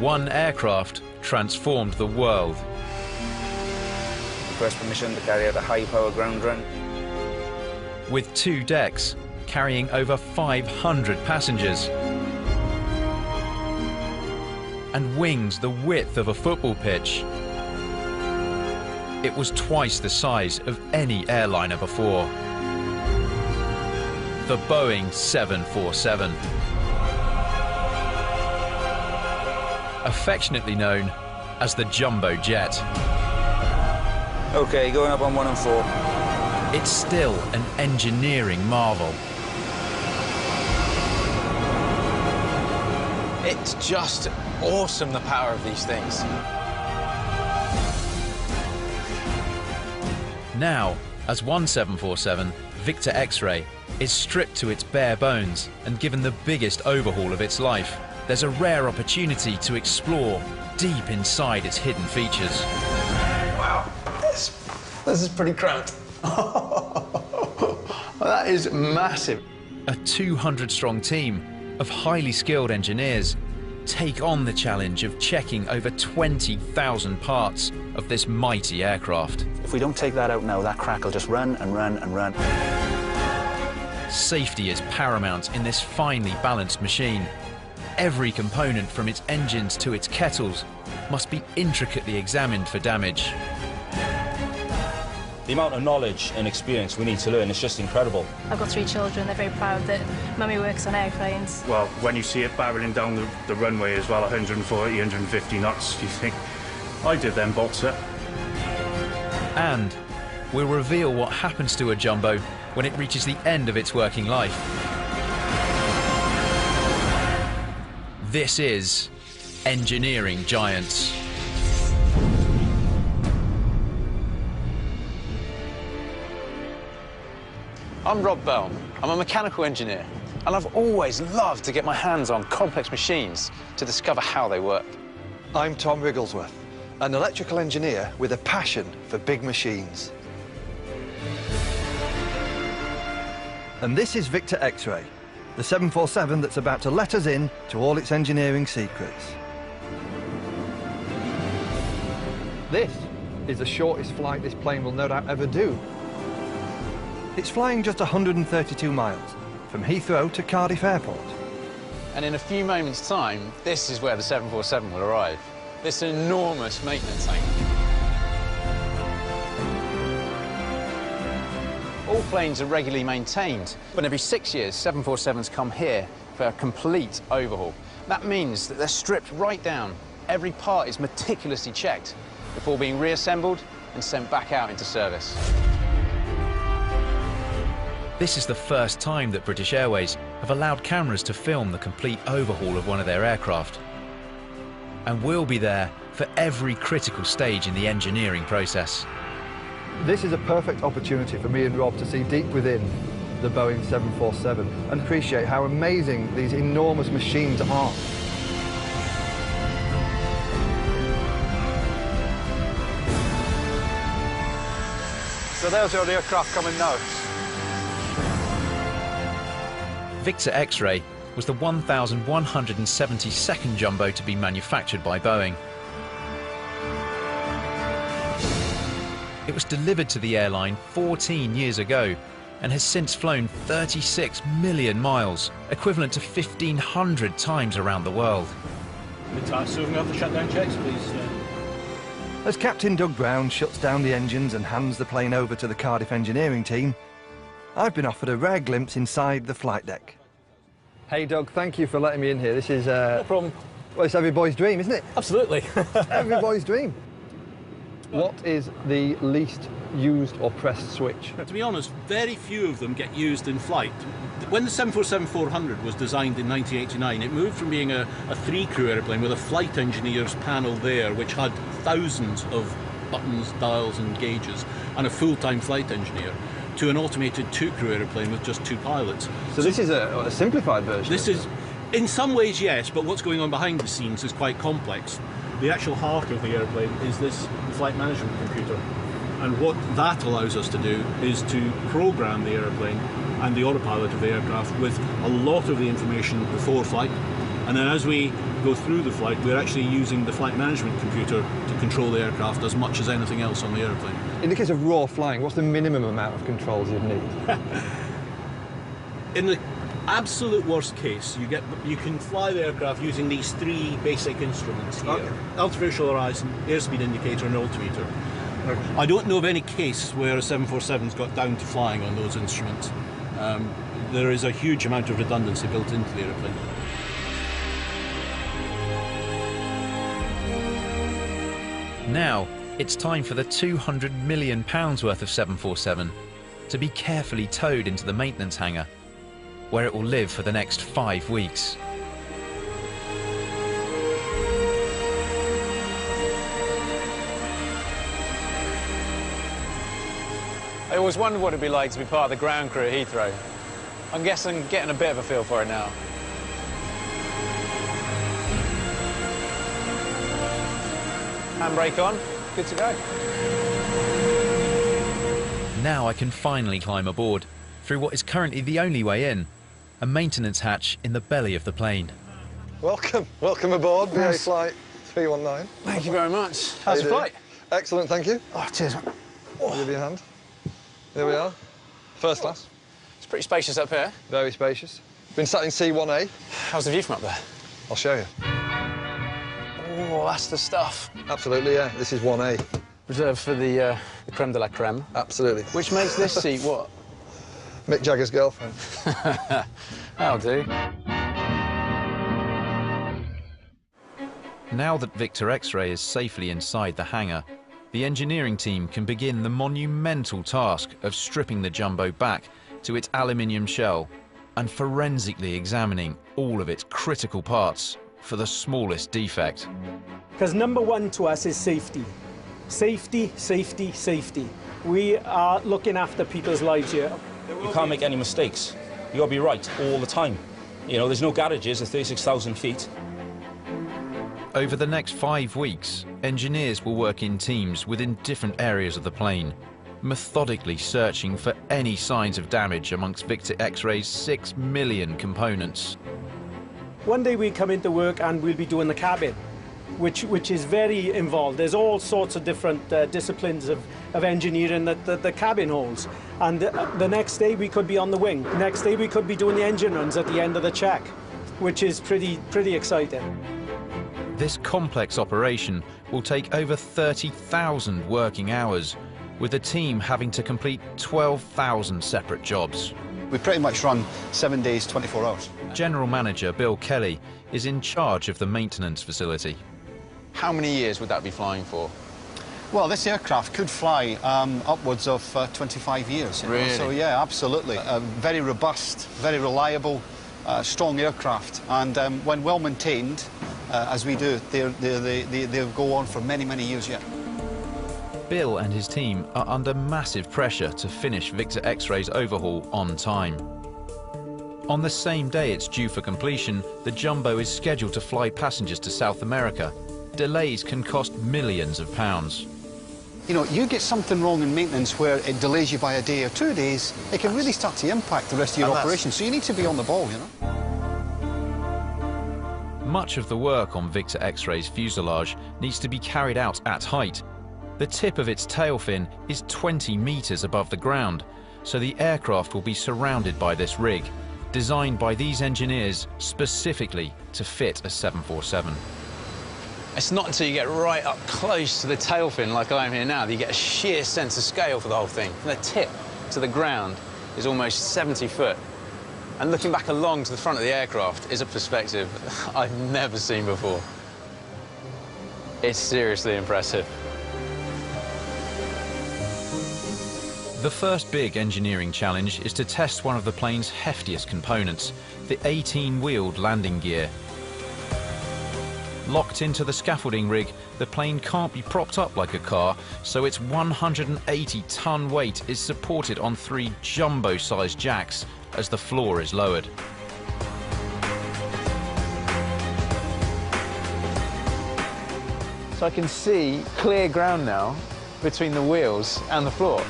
One aircraft transformed the world. Request permission to carry out a high-power ground run. With 2 decks, carrying over 500 passengers. And wings the width of a football pitch. It was twice the size of any airliner before. The Boeing 747. Affectionately known as the Jumbo Jet. Okay, going up on 1 and 4. It's still an engineering marvel. It's just awesome, the power of these things. Now, as one 747, Victor X-Ray is stripped to its bare bones and given the biggest overhaul of its life, there's a rare opportunity to explore deep inside its hidden features. Wow, this is pretty cramped. That is massive. A 200-strong team of highly skilled engineers take on the challenge of checking over 20,000 parts of this mighty aircraft. If we don't take that out now, that crack will just run and run and run. Safety is paramount in this finely balanced machine. Every component, from its engines to its kettles, must be intricately examined for damage. The amount of knowledge and experience we need to learn is just incredible. I've got 3 children, they're very proud that Mummy works on airplanes. Well, when you see it barreling down the runway as well, 140, 150 knots, you think, I did them bolts up. And we'll reveal what happens to a Jumbo when it reaches the end of its working life. This is Engineering Giants. I'm Rob Bell. I'm a mechanical engineer, and I've always loved to get my hands on complex machines to discover how they work. I'm Tom Wigglesworth, an electrical engineer with a passion for big machines. And this is Victor X-Ray, the 747 that's about to let us in to all its engineering secrets. This is the shortest flight this plane will no doubt ever do. It's flying just 132 miles, from Heathrow to Cardiff Airport. And in a few moments' time, this is where the 747 will arrive. This enormous maintenance hangar. All planes are regularly maintained, but every 6 years, 747s come here for a complete overhaul. That means that they're stripped right down. Every part is meticulously checked before being reassembled and sent back out into service. This is the first time that British Airways have allowed cameras to film the complete overhaul of one of their aircraft. And we'll be there for every critical stage in the engineering process. This is a perfect opportunity for me and Rob to see deep within the Boeing 747 and appreciate how amazing these enormous machines are. So there's our aircraft coming now. Victor X-Ray was the 1,172nd Jumbo to be manufactured by Boeing. It was delivered to the airline 14 years ago and has since flown 36 million miles, equivalent to 1,500 times around the world. So we have the shutdown checks, please. As Captain Doug Brown shuts down the engines and hands the plane over to the Cardiff engineering team, I've been offered a rare glimpse inside the flight deck. Hey Doug, thank you for letting me in here. This is no problem. Well, it's every boy's dream, isn't it? Absolutely. Every boy's dream. What is the least used or pressed switch? To be honest, very few of them get used in flight. When the 747-400 was designed in 1989, it moved from being a 3-crew airplane with a flight engineer's panel there, which had thousands of buttons, dials and gauges, and a full-time flight engineer, to an automated 2-crew airplane with just 2 pilots. So this is a simplified version? This is, in some ways, yes, but what's going on behind the scenes is quite complex. The actual heart of the airplane is this flight management computer. And what that allows us to do is to program the airplane and the autopilot of the aircraft with a lot of the information before flight, And then as we go through the flight, we're actually using the flight management computer to control the aircraft as much as anything else on the airplane. In the case of raw flying, what's the minimum amount of controls you'd need? In the absolute worst case, you can fly the aircraft using these three basic instruments here. Okay. Altimeter horizon, airspeed indicator and altimeter. Okay. I don't know of any case where a 747's got down to flying on those instruments. There is a huge amount of redundancy built into the airplane. Now, it's time for the £200 million worth of 747 to be carefully towed into the maintenance hangar, where it will live for the next 5 weeks. I always wondered what it'd be like to be part of the ground crew at Heathrow. I'm guessing getting a bit of a feel for it now. Handbrake on, good to go. Now I can finally climb aboard through what is currently the only way in, a maintenance hatch in the belly of the plane. Welcome aboard, BA Flight 319. Thank you very much. How's your flight? Excellent, thank you. Oh, cheers. I'll give you a hand. There we are. First class. It's pretty spacious up here. Very spacious. Been sat in C1A. How's the view from up there? I'll show you. Oh, that's the stuff. Absolutely, yeah. This is 1A. Reserved for the creme de la creme. Absolutely. Which makes this seat what? Mick Jagger's girlfriend. That'll do. Now that Victor X-Ray is safely inside the hangar, the engineering team can begin the monumental task of stripping the jumbo back to its aluminium shell and forensically examining all of its critical parts for the smallest defect. Because number one to us is safety. Safety, safety, safety. We are looking after people's lives here. You can't make any mistakes. You got to be right all the time. You know, there's no garages at 36,000 feet. Over the next 5 weeks, engineers will work in teams within different areas of the plane, methodically searching for any signs of damage amongst Victor X-Ray's 6 million components. One day we come into work and we'll be doing the cabin, which is very involved. There's all sorts of different disciplines of engineering that the cabin holds. And the next day we could be on the wing. The next day we could be doing the engine runs at the end of the check, which is pretty exciting. This complex operation will take over 30,000 working hours, with the team having to complete 12,000 separate jobs. We pretty much run 7 days, 24 hours. General Manager Bill Kelly is in charge of the maintenance facility. How many years would that be flying for? Well, this aircraft could fly upwards of 25 years. You know? Really? So, yeah, absolutely. Very robust, very reliable, strong aircraft. And when well maintained, as we do, they'll go on for many, many years yet. Bill and his team are under massive pressure to finish Victor X-Ray's overhaul on time. On the same day it's due for completion, the jumbo is scheduled to fly passengers to South America. Delays can cost millions of pounds. You know, you get something wrong in maintenance where it delays you by a day or 2 days, it can really start to impact the rest of your operation. So you need to be on the ball, you know. Much of the work on Victor X-Ray's fuselage needs to be carried out at height. The tip of its tail fin is 20 meters above the ground, so the aircraft will be surrounded by this rig, designed by these engineers specifically to fit a 747. It's not until you get right up close to the tail fin, like I am here now, that you get a sheer sense of scale for the whole thing. From the tip to the ground is almost 70 foot. And looking back along to the front of the aircraft is a perspective I've never seen before. It's seriously impressive. The first big engineering challenge is to test one of the plane's heftiest components, the 18-wheeled landing gear. Locked into the scaffolding rig, the plane can't be propped up like a car, so its 180-ton weight is supported on 3 jumbo-sized jacks as the floor is lowered. So I can see clear ground now between the wheels and the floor.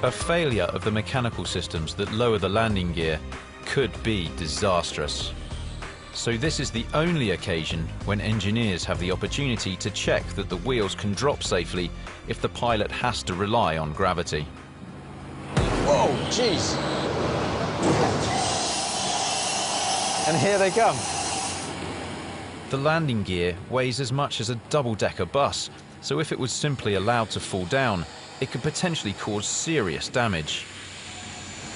A failure of the mechanical systems that lower the landing gear could be disastrous. So this is the only occasion when engineers have the opportunity to check that the wheels can drop safely if the pilot has to rely on gravity. Whoa, jeez. And here they come. The landing gear weighs as much as a double-decker bus, so if it was simply allowed to fall down, it could potentially cause serious damage.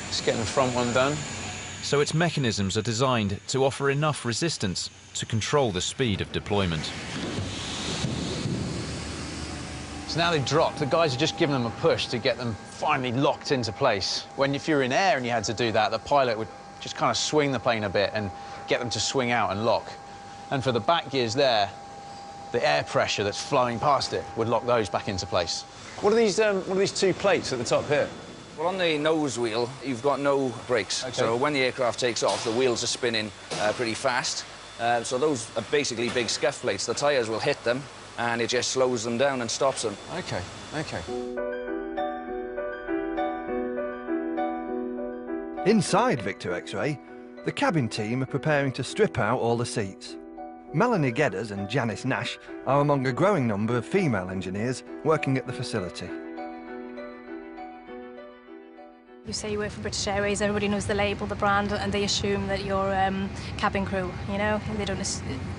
Let's get the front one done. So its mechanisms are designed to offer enough resistance to control the speed of deployment. So now they've dropped. The guys are just giving them a push to get them finally locked into place. If you were in air and you had to do that, the pilot would just kind of swing the plane a bit and get them to swing out and lock. And for the back gears there, the air pressure that's flowing past it would lock those back into place. What are these two plates at the top here? Well, on the nose wheel, you've got no brakes. Okay. So when the aircraft takes off, the wheels are spinning pretty fast. So those are basically big scuff plates. The tyres will hit them, and it just slows them down and stops them. Okay, okay. Inside Victor X-Ray, the cabin team are preparing to strip out all the seats. Melanie Gedders and Janice Nash are among a growing number of female engineers working at the facility. You say you work for British Airways, everybody knows the label, the brand, and they assume that you're cabin crew, you know? They don't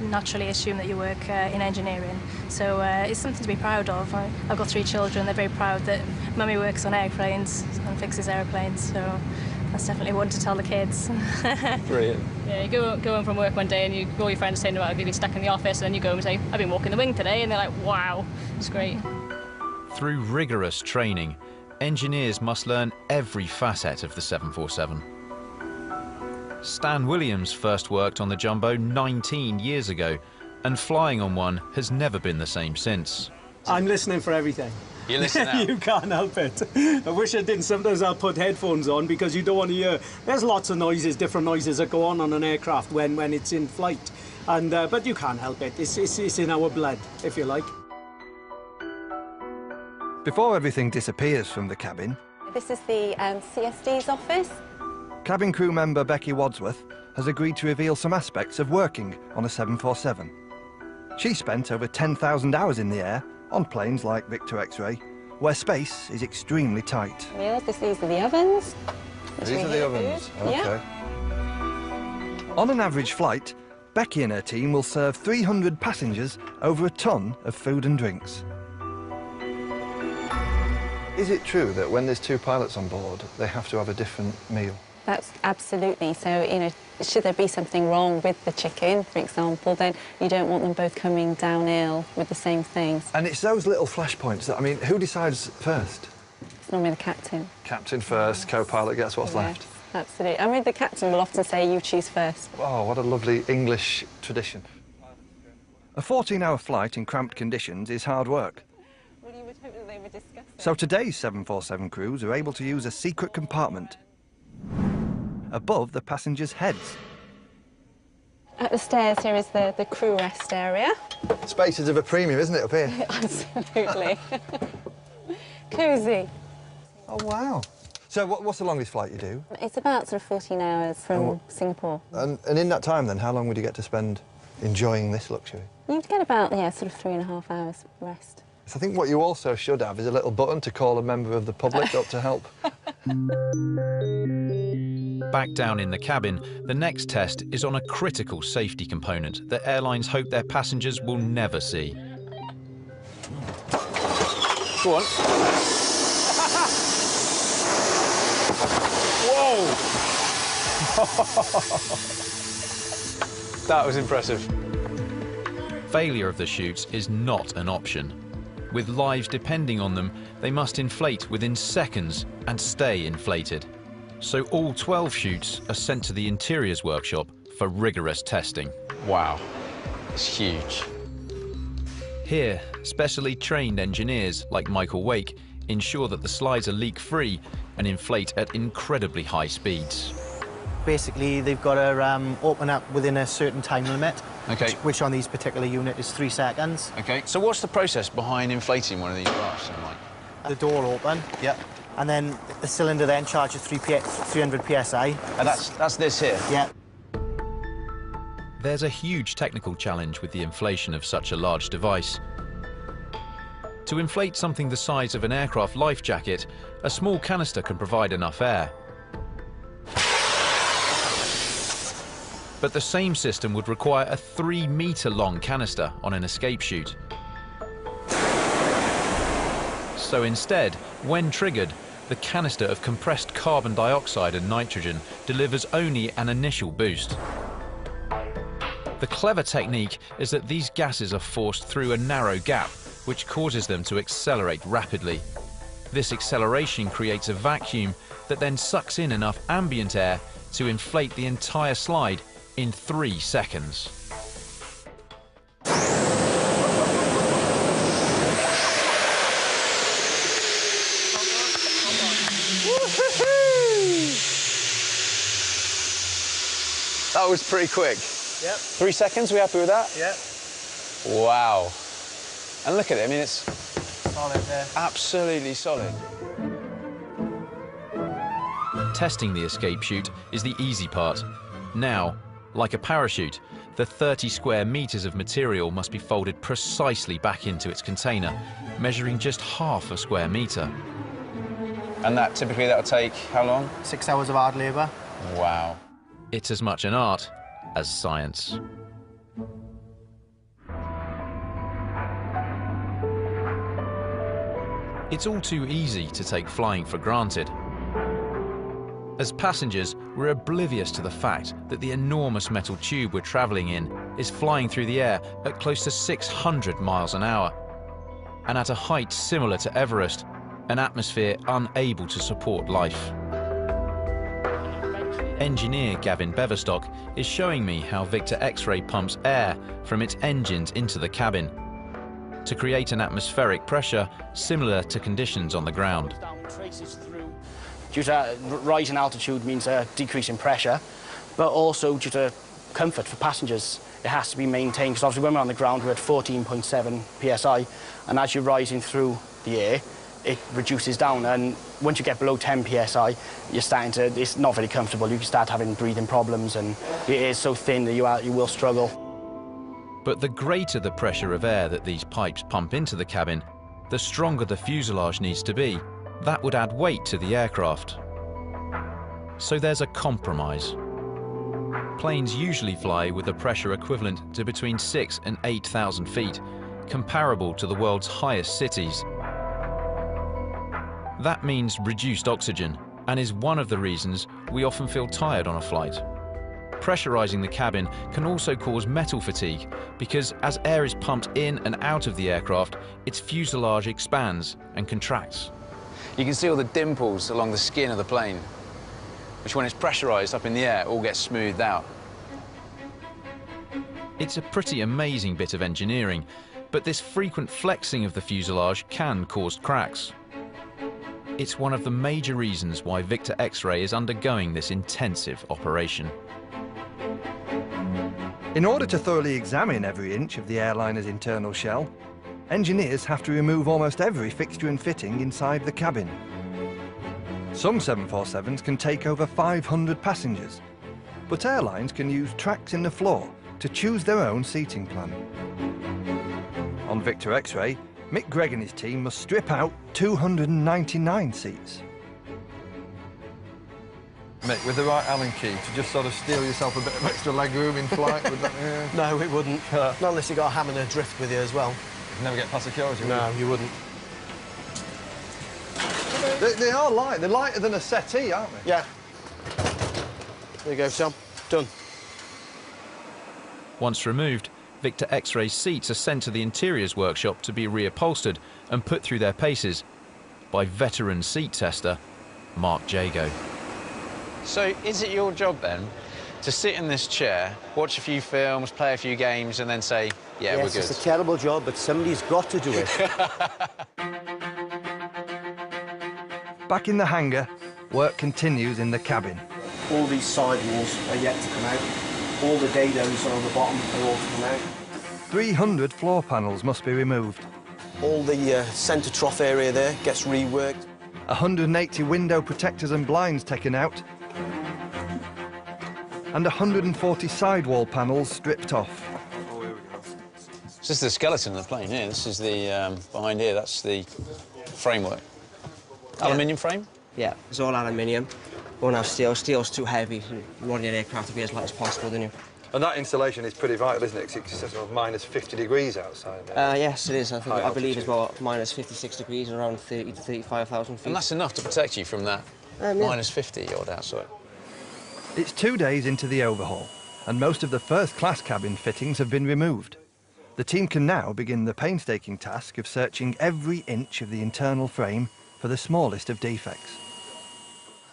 naturally assume that you work in engineering. So it's something to be proud of. I've got 3 children, they're very proud that Mummy works on airplanes and fixes airplanes, so that's definitely one to tell the kids. Brilliant. Yeah, you go home from work one day and all your friends saying, well, have you been stuck in the office? And then you go home and say, I've been walking the wing today, and they're like, wow, it's great. Through rigorous training, engineers must learn every facet of the 747. Stan Williams first worked on the Jumbo 19 years ago, and flying on one has never been the same since. I'm listening for everything. You listen out. You can't help it. I wish I didn't. Sometimes I'll put headphones on because you don't want to hear. There's lots of noises, different noises that go on an aircraft when it's in flight. And but you can't help it. It's in our blood, if you like. Before everything disappears from the cabin, This is the CSD's office. cabin crew member Becky Wadsworth has agreed to reveal some aspects of working on a 747. She spent over 10,000 hours in the air on planes like Victor X-Ray, where space is extremely tight. These are the ovens. These are the ovens, Yeah. OK. On an average flight, Becky and her team will serve 300 passengers over a ton of food and drinks. Is it true that when there's 2 pilots on board, they have to have a different meal? That's absolutely. So, you know, should there be something wrong with the chicken, for example, then you don't want them both coming down ill with the same things. And it's those little flashpoints that, I mean, who decides first? It's normally the captain. Captain first, co-pilot gets what's left. Absolutely. I mean, the captain will often say, you choose first. Oh, what a lovely English tradition. A 14-hour flight in cramped conditions is hard work. Well, you would hope that they would discuss it. So today's 747 crews are able to use a secret compartment above the passengers' heads. At the stairs, here is the crew rest area. Space is of a premium, isn't it, up here? Absolutely. Cosy. Oh, wow. So what's the longest flight you do? It's about sort of 14 hours from Singapore. And in that time, then, how long would you get to spend enjoying this luxury? You'd get about, sort of 3.5 hours rest. So I think what you also should have is a little button to call a member of the public up to help. Back down in the cabin, the next test is on a critical safety component that airlines hope their passengers will never see. Go on. Whoa! That was impressive. Failure of the chutes is not an option. With lives depending on them, they must inflate within seconds and stay inflated. So all 12 chutes are sent to the interiors workshop for rigorous testing. Wow, it's huge. Here, specially trained engineers like Michael Wake ensure that the slides are leak-free and inflate at incredibly high speeds. Basically, they've got to open up within a certain time limit, Okay. which on these particular unit is 3 seconds. Okay, so what's the process behind inflating one of these rafts, Mike? The door open. Yep. And then the cylinder then charges 300 psi. And that's this here? Yeah. There's a huge technical challenge with the inflation of such a large device. To inflate something the size of an aircraft life jacket, a small canister can provide enough air. But the same system would require a 3-metre-long canister on an escape chute. So instead, when triggered, the canister of compressed carbon dioxide and nitrogen delivers only an initial boost. The clever technique is that these gases are forced through a narrow gap, which causes them to accelerate rapidly. This acceleration creates a vacuum that then sucks in enough ambient air to inflate the entire slide in 3 seconds. That was pretty quick. Yep. 3 seconds, we happy with that? Yep. Wow. And look at it, I mean, it's Solid there. absolutely solid. Testing the escape chute is the easy part. Now, like a parachute, the 30 square meters of material must be folded precisely back into its container, measuring just half a square meter. And typically that'll take how long? 6 hours of hard labour. Wow. It's as much an art as science. It's all too easy to take flying for granted. As passengers, we're oblivious to the fact that the enormous metal tube we're travelling in is flying through the air at close to 600 miles an hour, and at a height similar to Everest, an atmosphere unable to support life. Engineer Gavin Beverstock is showing me how Victor X-ray pumps air from its engines into the cabin to create an atmospheric pressure similar to conditions on the ground. Due to rise in altitude means a decrease in pressure, but also due to comfort for passengers. It has to be maintained, because obviously when we're on the ground we're at 14.7 psi, and as you're rising through the air, it reduces down, and once you get below 10 psi, you're starting to, it's not very comfortable. You can start having breathing problems, and it is so thin that you will struggle. But the greater the pressure of air that these pipes pump into the cabin, the stronger the fuselage needs to be. That would add weight to the aircraft. So there's a compromise. Planes usually fly with a pressure equivalent to between 6,000 and 8,000 feet, comparable to the world's highest cities. That means reduced oxygen, and is one of the reasons we often feel tired on a flight. Pressurizing the cabin can also cause metal fatigue, because as air is pumped in and out of the aircraft, its fuselage expands and contracts. You can see all the dimples along the skin of the plane, which when it's pressurized up in the air, all gets smoothed out. It's a pretty amazing bit of engineering, but this frequent flexing of the fuselage can cause cracks. It's one of the major reasons why Victor X-ray is undergoing this intensive operation. In order to thoroughly examine every inch of the airliner's internal shell, engineers have to remove almost every fixture and fitting inside the cabin. Some 747s can take over 500 passengers, but airlines can use tracks in the floor to choose their own seating plan. On Victor X-ray, Mick Gregg and his team must strip out 299 seats. Mick, with the right Allen key, to just sort of steal yourself a bit of extra leg room in flight, would that... Yeah. No, it wouldn't. Not unless you got a ham and a drift with you as well. You'd never get past security, would No, you wouldn't. They are light. They're lighter than a settee, aren't they? Yeah. There you go, Tom. Done. Once removed, Victor X-ray seats are sent to the interiors workshop to be reupholstered and put through their paces by veteran seat tester Mark Jago. So is it your job then to sit in this chair, watch a few films, play a few games, and then say, yeah, we're good? Yes, it's a terrible job, but somebody's got to do it. Back in the hangar, work continues in the cabin. All these side walls are yet to come out. All the dados on the bottom are all to come out. 300 floor panels must be removed. All the centre trough area there gets reworked. 180 window protectors and blinds taken out. and 140 sidewall panels stripped off. This is the skeleton of the plane here. This is the, behind here, that's the framework. Aluminium frame? Yeah, it's all aluminium. Won't have steel. Steel's too heavy. You want your aircraft to be as light as possible, don't you? And that installation is pretty vital, isn't it? 'Cause it's sort of minus 50 degrees outside. Yes, it is. I believe it's about minus 56 degrees, around 30 to 35,000 feet. And that's enough to protect you from that minus 50 odd outside. It's 2 days into the overhaul, and most of the first-class cabin fittings have been removed. The team can now begin the painstaking task of searching every inch of the internal frame for the smallest of defects.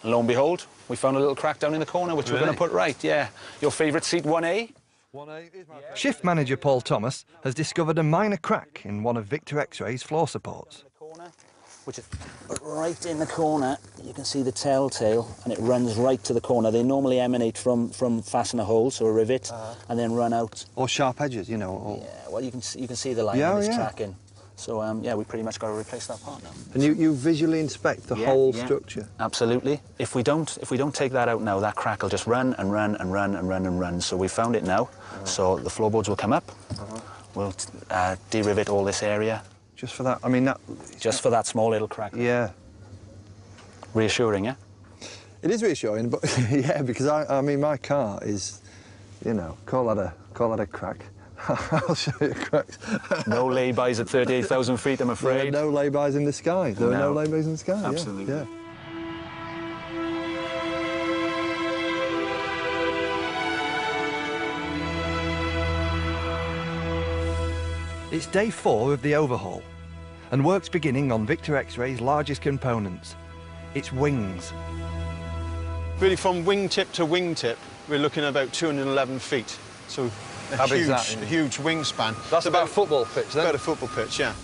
And lo and behold, we found a little crack down in the corner, which we're going to put right, yeah. Your favourite seat, 1A? 1A is my favourite. Shift manager Paul Thomas has discovered a minor crack in one of Victor X-Ray's floor supports. Which is right in the corner. You can see the telltale, and it runs right to the corner. They normally emanate from fastener holes, so a rivet, and then run out. Or sharp edges, you know. Or... Yeah, well, you can see the line of this tracking. So, yeah, we pretty much got to replace that part now. And you visually inspect the whole structure? Absolutely. If we don't take that out now, that crack will just run and run and run and run and run. So we found it now. So the floorboards will come up. We'll de-rivet all this area. Just for that, I mean, that... Just for that small little crack. Yeah. Reassuring, yeah? It is reassuring, but yeah, because I mean, my car is, you know, call that a crack. I'll show you cracks. No laybys at 38,000 feet, I'm afraid. There are no laybys in the sky. There are no laybys in the sky. Absolutely. Yeah. It's day 4 of the overhaul, and work's beginning on Victor X-Ray's largest components, its wings. Really, from wingtip to wingtip, we're looking at about 211 feet. So a huge wingspan. That's about a football pitch, then? About a football pitch, yeah.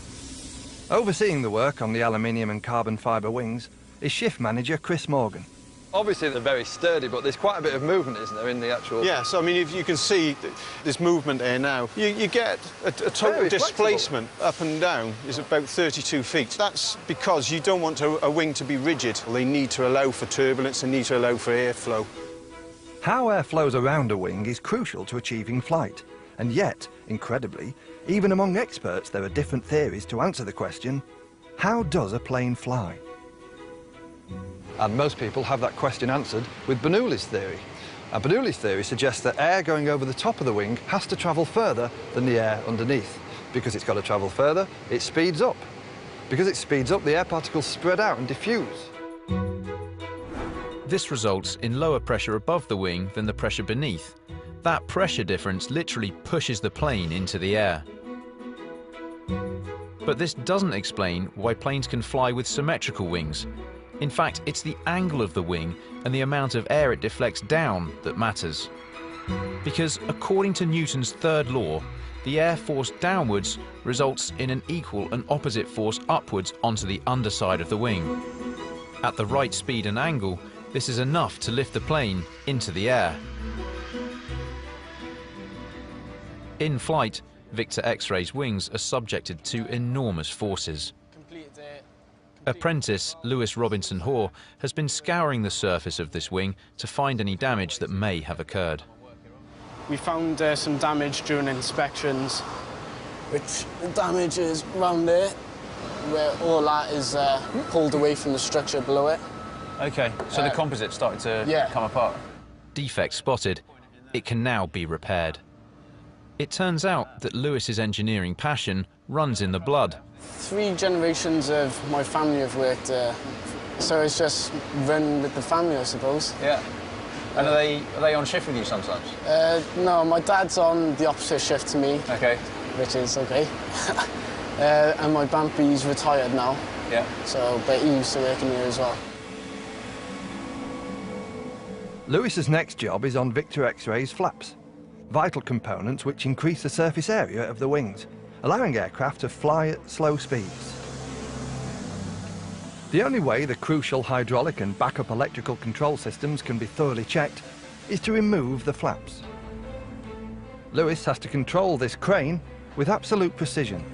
Overseeing the work on the aluminium and carbon fibre wings is shift manager Chris Morgan. Obviously, they're very sturdy, but there's quite a bit of movement, isn't there, in the actual... Yeah, so, I mean, if you can see this movement here now, you get a total displacement up and down is about 32 feet. That's because you don't want a wing to be rigid. They need to allow for turbulence, they need to allow for airflow. How air flows around a wing is crucial to achieving flight. And yet, incredibly, even among experts, there are different theories to answer the question, how does a plane fly? And most people have that question answered with Bernoulli's theory. And Bernoulli's theory suggests that air going over the top of the wing has to travel further than the air underneath. Because it's got to travel further, it speeds up. Because it speeds up, the air particles spread out and diffuse. This results in lower pressure above the wing than the pressure beneath. That pressure difference literally pushes the plane into the air. But this doesn't explain why planes can fly with symmetrical wings. In fact, it's the angle of the wing and the amount of air it deflects down that matters. Because according to Newton's third law, the air force downwards results in an equal and opposite force upwards onto the underside of the wing. At the right speed and angle, this is enough to lift the plane into the air. In flight, Victor X-Ray's wings are subjected to enormous forces. Apprentice Lewis Robinson Hoare has been scouring the surface of this wing to find any damage that may have occurred. We found some damage during inspections, which the damage is round there, where all that is pulled away from the structure below it. OK, so the composite started to come apart. Defect spotted, it can now be repaired. It turns out that Lewis's engineering passion runs in the blood. 3 generations of my family have worked, so it's just run with the family, I suppose. Yeah. And are they on shift with you sometimes? No, my dad's on the opposite shift to me. OK. Which is OK. And my Bampy's retired now. Yeah. So, but he used to work in here as well. Lewis's next job is on Victor X-Ray's flaps, vital components which increase the surface area of the wings, allowing aircraft to fly at slow speeds. The only way the crucial hydraulic and backup electrical control systems can be thoroughly checked is to remove the flaps. Lewis has to control this crane with absolute precision.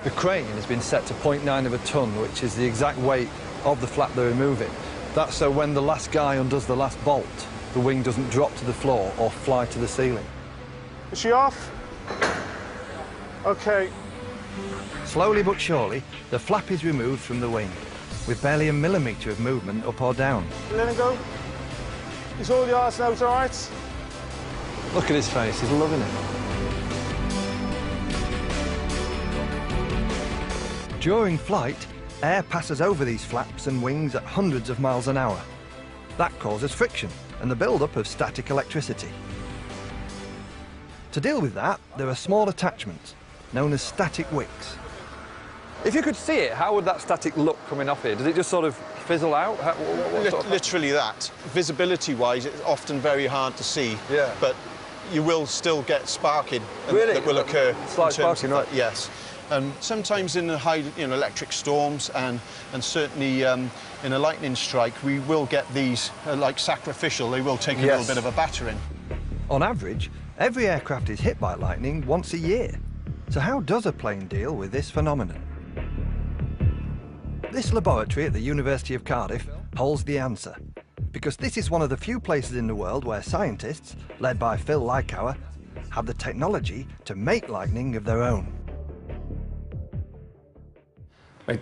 The crane has been set to 0.9 of a tonne, which is the exact weight of the flap they're removing. That's so when the last guy undoes the last bolt, the wing doesn't drop to the floor or fly to the ceiling. Is she off? OK. Slowly but surely, the flap is removed from the wing, with barely a millimetre of movement up or down. Let him go. He's all yours now, all right? Look at his face, he's loving it. During flight, air passes over these flaps and wings at hundreds of miles an hour. That causes friction and the build-up of static electricity. To deal with that, there are small attachments, known as static wicks. If you could see it, how would that static look coming off here? Does it just sort of fizzle out? Literally that. Visibility-wise, it's often very hard to see. Yeah. But you will still get sparking really? that will occur. Slight sparking, right? Yes. Sometimes in the high, electric storms and certainly in a lightning strike, we will get these like sacrificial. They will take a little bit of a battering. On average, every aircraft is hit by lightning once a year. So how does a plane deal with this phenomenon? This laboratory at the University of Cardiff holds the answer, because this is one of the few places in the world where scientists, led by Phil Lykauer, have the technology to make lightning of their own.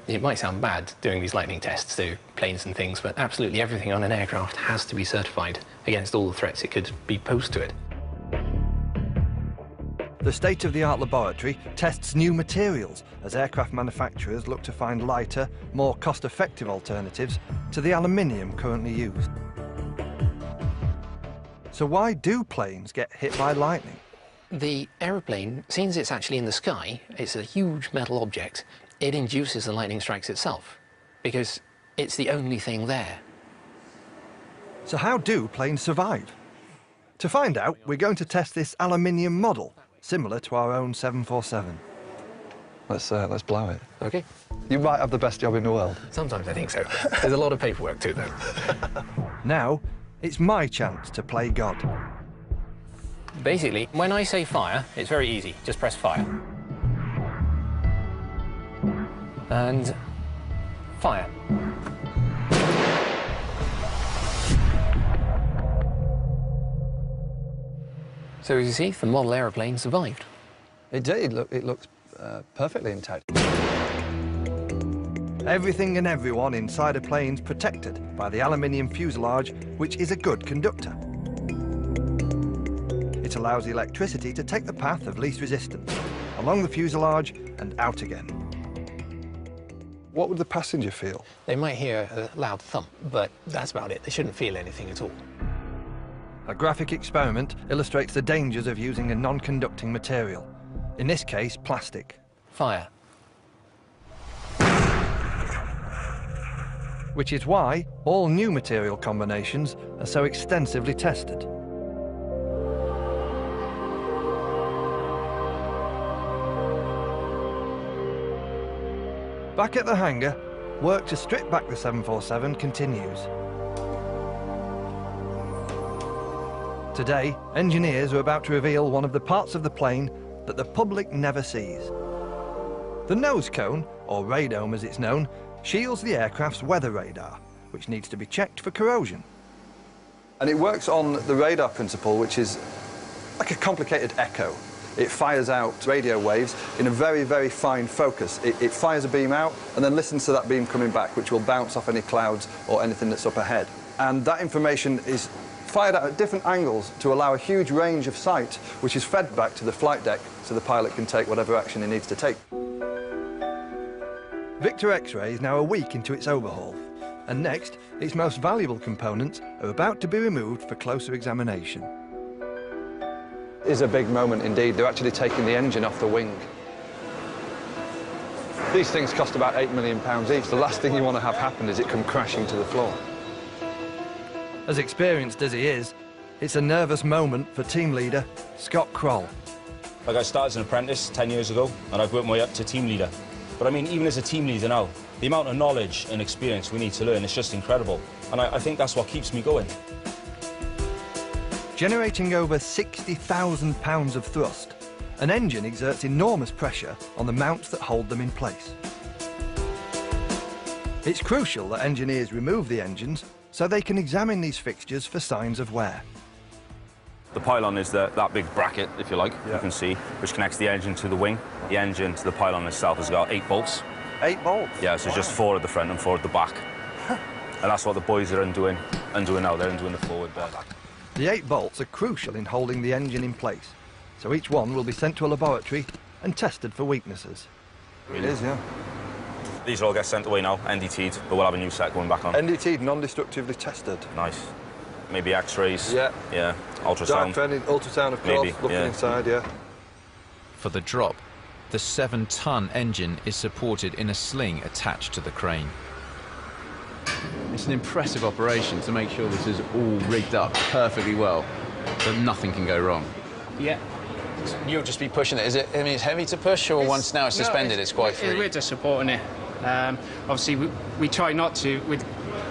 It might sound bad doing these lightning tests to planes and things, but absolutely everything on an aircraft has to be certified against all the threats it could be posed to it. The state-of-the-art laboratory tests new materials as aircraft manufacturers look to find lighter, more cost-effective alternatives to the aluminium currently used. So why do planes get hit by lightning? The aeroplane, since it's actually in the sky, it's a huge metal object, it induces the lightning strikes itself, because it's the only thing there. So how do planes survive? To find out, we're going to test this aluminium model, similar to our own 747. Let's blow it. OK. You might have the best job in the world. Sometimes I think so. There's a lot of paperwork too, though. Now, it's my chance to play God. Basically, when I say fire, it's very easy. Just press fire. And fire. So as you see, the model aeroplane survived. It did. It looks perfectly intact. Everything and everyone inside a plane's protected by the aluminium fuselage, which is a good conductor. It allows the electricity to take the path of least resistance, along the fuselage and out again. What would the passenger feel? They might hear a loud thump, but that's about it. They shouldn't feel anything at all. A graphic experiment illustrates the dangers of using a non-conducting material, in this case, plastic. Fire. Which is why all new material combinations are so extensively tested. Back at the hangar, work to strip back the 747 continues. Today, engineers are about to reveal one of the parts of the plane that the public never sees. The nose cone, or radome as it's known, shields the aircraft's weather radar, which needs to be checked for corrosion. And it works on the radar principle, which is like a complicated echo. It fires out radio waves in a very, very fine focus. It fires a beam out and then listens to that beam coming back, which will bounce off any clouds or anything that's up ahead. And that information is fired out at different angles to allow a huge range of sight, which is fed back to the flight deck so the pilot can take whatever action he needs to take. Victor X-ray is now a week into its overhaul, and next, its most valuable components are about to be removed for closer examination. It is a big moment indeed. They're actually taking the engine off the wing. These things cost about £8 million each. The last thing you want to have happen is it come crashing to the floor. As experienced as he is, it's a nervous moment for team leader Scott Kroll. Like I started as an apprentice 10 years ago, and I've worked my way up to team leader. But I mean, even as a team leader now, the amount of knowledge and experience we need to learn is just incredible. And I think that's what keeps me going. Generating over 60,000 pounds of thrust, an engine exerts enormous pressure on the mounts that hold them in place. It's crucial that engineers remove the engines so they can examine these fixtures for signs of wear. The pylon is that big bracket, if you like, you can see, which connects the engine to the wing. The engine to the pylon itself has got 8 bolts. 8 bolts? Yeah, so just 4 at the front and 4 at the back. And that's what the boys are undoing now. They're undoing the forward bed. The 8 bolts are crucial in holding the engine in place, so each one will be sent to a laboratory and tested for weaknesses. It is, yeah. These all get sent away now, NDT'd, but we'll have a new set going back on. NDT'd, non-destructively tested. Nice. Maybe X-rays. Yeah. Yeah. Ultrasound. Dark for any ultrasound, of course, maybe, looking inside, yeah. For the drop, the 7-ton engine is supported in a sling attached to the crane. It's an impressive operation to make sure this is all rigged up perfectly well, that nothing can go wrong. Yeah. You'll just be pushing it. Is it? I mean, it's heavy to push, or once now it's suspended, it's quite free? We're just supporting it. Obviously, we try not to.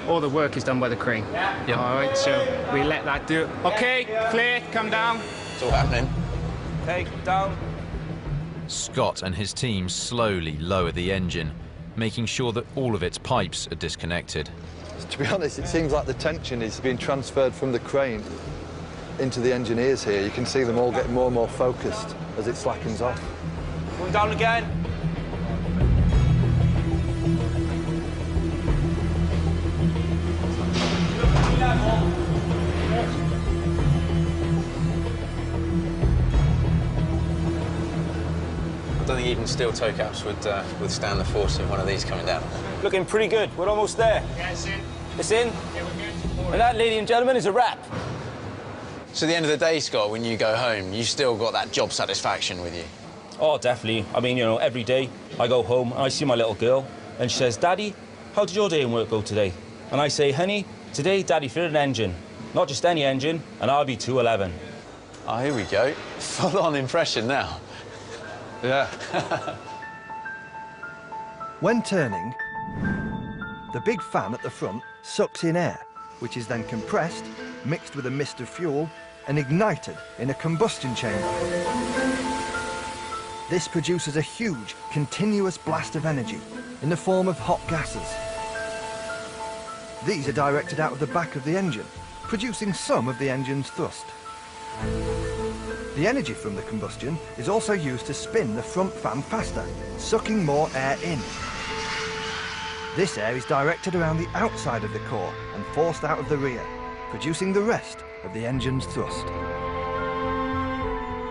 All the work is done by the crane. Yeah. All right, so we let that do it. OK, clear, come down. It's all happening. OK, down. Scott and his team slowly lower the engine, making sure that all of its pipes are disconnected. To be honest, it seems like the tension is being transferred from the crane into the engineers here. You can see them all getting more and more focused as it slackens off. Going down again. I don't think even steel toe caps would withstand the force of one of these coming down. Looking pretty good. We're almost there. Yeah, it's in. It's in? Yeah, we're good. And that, ladies and gentlemen, is a wrap. So at the end of the day, Scott, when you go home, you still got that job satisfaction with you? Oh, definitely. I mean, you know, every day I go home and I see my little girl and she says, Daddy, how did your day in work go today? And I say, honey, today Daddy fitted an engine. Not just any engine, an RB211. Oh, here we go. Full-on impression now. Yeah. When turning, the big fan at the front sucks in air, which is then compressed, mixed with a mist of fuel, and ignited in a combustion chamber. This produces a huge, continuous blast of energy in the form of hot gases. These are directed out of the back of the engine, producing some of the engine's thrust. The energy from the combustion is also used to spin the front fan faster, sucking more air in. This air is directed around the outside of the core and forced out of the rear, producing the rest of the engine's thrust.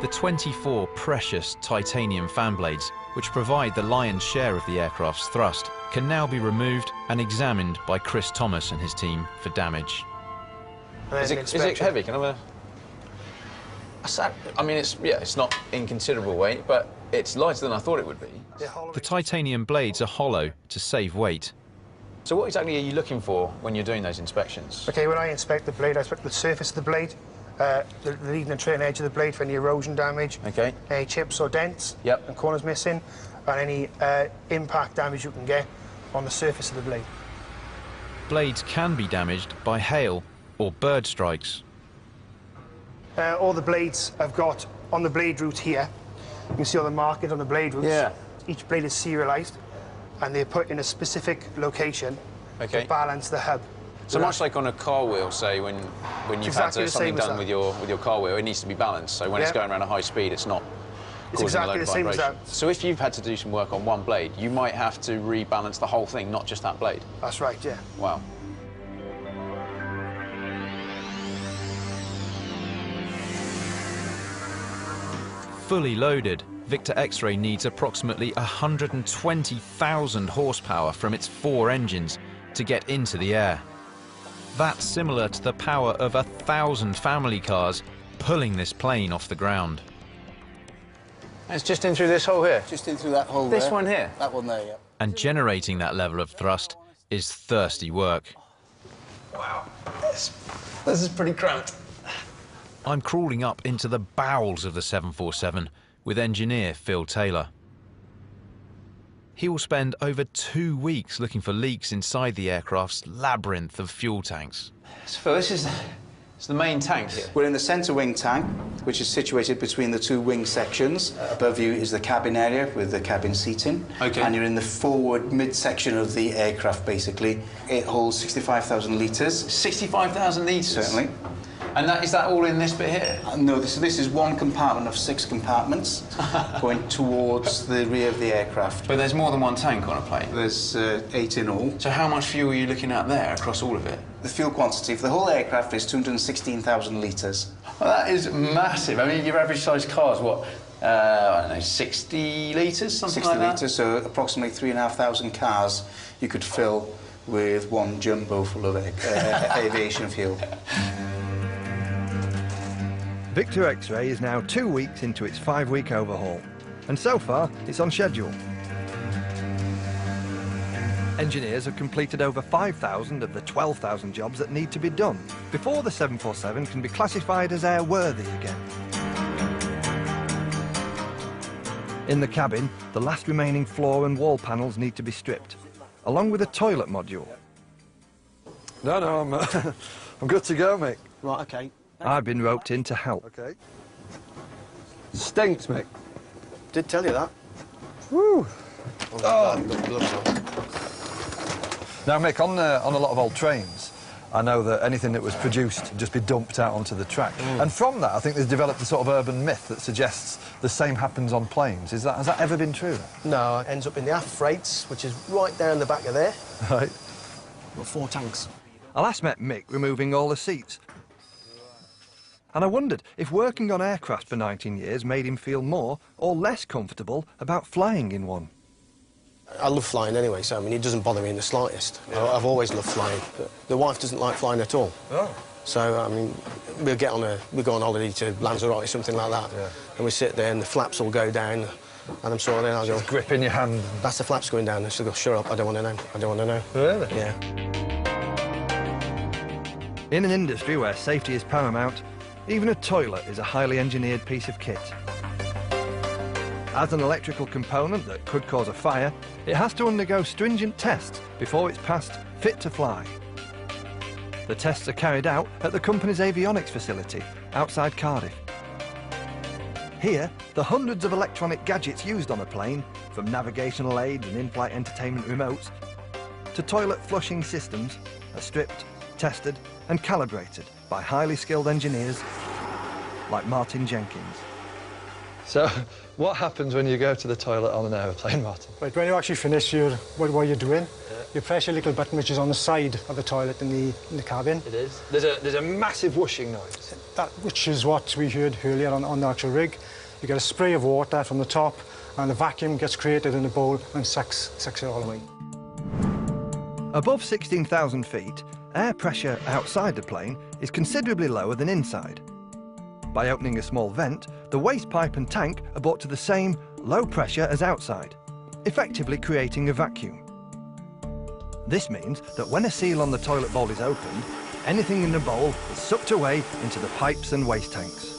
The 24 precious titanium fan blades, which provide the lion's share of the aircraft's thrust, can now be removed and examined by Chris Thomas and his team for damage. Is it heavy? Can I have a... I mean, it's not inconsiderable weight, but it's lighter than I thought it would be. The titanium blades are hollow to save weight. So what exactly are you looking for when you're doing those inspections? OK, when I inspect the blade, I inspect the surface of the blade, the leading and trailing edge of the blade for any erosion damage, any chips or dents and corners missing, and any impact damage you can get on the surface of the blade. Blades can be damaged by hail or bird strikes. All the blades I've got on the blade root here. You can see all the markings on the blade roots. Yeah. Each blade is serialised, and they're put in a specific location to balance the hub. So much like on a car wheel, say, when you've had something done with your car wheel, it needs to be balanced. So when it's going around a high speed, it's not causing a load of vibration. So if you've had to do some work on one blade, you might have to rebalance the whole thing, not just that blade. That's right, yeah. Wow. Fully loaded, Victor X-Ray needs approximately 120,000 horsepower from its 4 engines to get into the air. That's similar to the power of 1,000 family cars pulling this plane off the ground. It's just in through this hole here? Just in through that hole there. This one here? That one there, yeah. And generating that level of thrust is thirsty work. Wow, this is pretty cramped. I'm crawling up into the bowels of the 747 with engineer Phil Taylor. He will spend over 2 weeks looking for leaks inside the aircraft's labyrinth of fuel tanks. So Phil, this is It's the main tank here. We're in the centre wing tank, which is situated between the two wing sections. Above you is the cabin area with the cabin seating. Okay. And you're in the forward mid-section of the aircraft, basically. It holds 65,000 litres. 65,000 litres? Certainly. And is that all in this bit here? No, this is one compartment of 6 compartments going towards the rear of the aircraft. But there's more than one tank on a plane? There's 8 in all. So how much fuel are you looking at there across all of it? The fuel quantity for the whole aircraft is 216,000 litres. Well, that is massive. I mean, your average size car is what? I don't know, 60 litres, something like that? 60 litres, so approximately 3,500 cars you could fill with one jumbo full of aviation fuel. Victor X-Ray is now 2 weeks into its 5-week overhaul, and so far it's on schedule. Engineers have completed over 5,000 of the 12,000 jobs that need to be done before the 747 can be classified as airworthy again. In the cabin, the last remaining floor and wall panels need to be stripped, along with a toilet module. No, I'm good to go, Mick. Right, OK. I've been roped in to help. OK. Stinks, Mick. Did tell you that. Woo! Oh. Now, Mick, on a lot of old trains, I know that anything that was produced would just be dumped out onto the track. And from that, I think there's developed a sort of urban myth that suggests the same happens on planes. Has that ever been true? No, it ends up in the aft freights, which is right down the back of there. Right. Got 4 tanks. I last met Mick removing all the seats. And I wondered if working on aircraft for 19 years made him feel more or less comfortable about flying in one. I love flying anyway, so I mean, it doesn't bother me in the slightest. Yeah. I've always loved flying. The wife doesn't like flying at all. Oh. So, I mean, we'll go on holiday to Lanzarote or something like that, yeah. And we sit there and the flaps will go down, and I'm sort of there, I'll go... Just grip in your hand. That's the flaps going down. And she'll go, shut up, I don't want to know, I don't want to know. Really? Yeah. In an industry where safety is paramount, even a toilet is a highly engineered piece of kit. As an electrical component that could cause a fire, it has to undergo stringent tests before it's passed fit to fly. The tests are carried out at the company's avionics facility outside Cardiff. Here, the hundreds of electronic gadgets used on a plane, from navigational aids and in-flight entertainment remotes to toilet flushing systems, are stripped, tested and calibrated by highly skilled engineers like Martin Jenkins. So, what happens when you go to the toilet on an aeroplane, Martin? Right, when you actually finish what you're doing, you press your little button which is on the side of the toilet in the cabin. It is. There's a massive whooshing noise. Which is what we heard earlier on the actual rig. You get a spray of water from the top, and the vacuum gets created in the bowl and sucks it all away. Above 16,000 feet, air pressure outside the plane is considerably lower than inside. By opening a small vent, the waste pipe and tank are brought to the same low pressure as outside, effectively creating a vacuum. This means that when a seal on the toilet bowl is opened, anything in the bowl is sucked away into the pipes and waste tanks.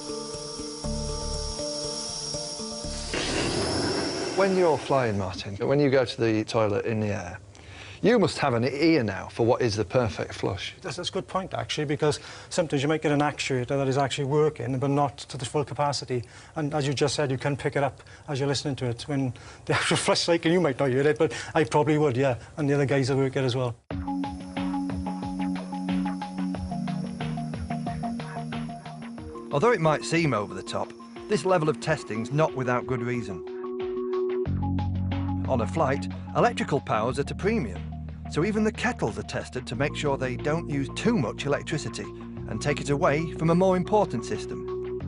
When you're flying, Martin, when you go to the toilet in the air, you must have an ear now for what is the perfect flush. That's a good point, actually, because sometimes you might get an actuator that is actually working, but not to the full capacity. And as you just said, you can pick it up as you're listening to it. When the actual flush cycle, you might not hear it, but I probably would, yeah. And the other guys that work it as well. Although it might seem over the top, this level of testing's not without good reason. On a flight, electrical power's at a premium, so even the kettles are tested to make sure they don't use too much electricity and take it away from a more important system.